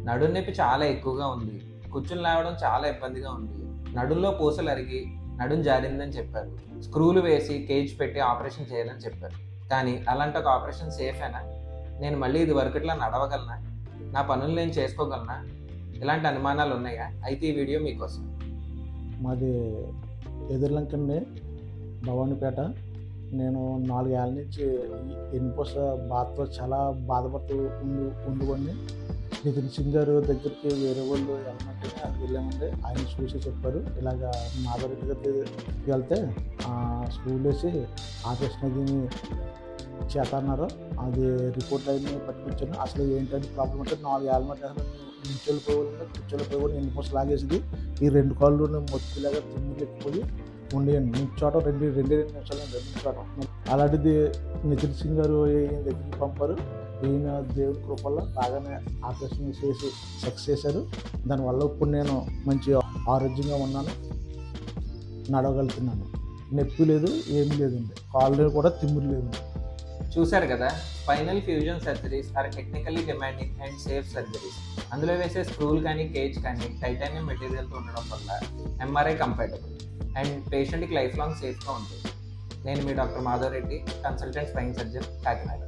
నడుం నొప్పి చాలా ఎక్కువగా ఉంది. కూర్చుని లేవడం చాలా ఇబ్బందిగా ఉంది. నడుంలో పూసలు అరిగి నడుం జారిందని చెప్పారు. స్క్రూలు వేసి కేజ్ పెట్టి ఆపరేషన్ చేయాలని చెప్పారు. కానీ అలాంటి ఒక ఆపరేషన్ సేఫేనా? నేను మళ్ళీ ఇది వరకట్లా నడవగలనా? నా పనులు నేను చేసుకోగలనా? ఇలాంటి అనుమానాలు ఉన్నాయా? అయితే ఈ వీడియో మీకోసం. మాది ఎదుర్లంకండి, భవానీపేట. నేను 4 ఏళ్ళ నుంచి ఎన్నిపూస బాధతో చాలా బాధపడుతూ ఉండివ్వండి. నితిన్ సింగ్ గారు దగ్గరికి వేరే వాళ్ళు వెళ్ళమంటే వెళ్ళామండి. ఆయన చూసి చెప్పారు, ఇలాగా మాధవరెడ్డి దగ్గరికి వెళ్తే స్కూల్ వేసి ఆపరేషన్ అది చేత అన్నారు. అది రిపోర్ట్ అయింది పట్టుకొచ్చాను. అసలు ఏంటంటే ప్రాబ్లం అంటే 4 ఏళ్ళ మధ్య అసలు కూర్చోలేకపోయి ఎన్నిపూస లాగేసింది. ఈ 2 కాళ్ళు మొత్తిలాగా తిమ్మికి ఎక్కిపోయి ఉండేయండి. నిల్చోవడం రెండు నిమిషాలు నిల్చోవడం. అలాంటిది నితిన్ సింగ్ గారు ఈయన దగ్గరికి పంపారు. ఈయన దేవుడి కృపల్లో బాగానే ఆపరేషన్ చేసి సక్సెస్ చేశారు. దానివల్ల ఇప్పుడు నేను మంచి ఆరోగ్యంగా ఉన్నాను, నడవగలుగుతున్నాను. నొప్పి లేదు, ఏమీ లేదండి. కాళ్ళు కూడా తిమ్మిరి లేదు. చూశారు కదా, spinal fusion surgeries are technically demanding and safe surgeries. అందులో వేసే స్క్రూల్ కానీ కేజ్ కానీ టైటానియం మెటీరియల్తో ఉండడం వల్ల ఎంఆర్ఐ కంపాటబుల్ అండ్ పేషెంట్కి లైఫ్ లాంగ్ సేఫ్గా ఉంటుంది. నేను మీ doctor Madhava Reddy, consultant spine surgeon, Kakinada.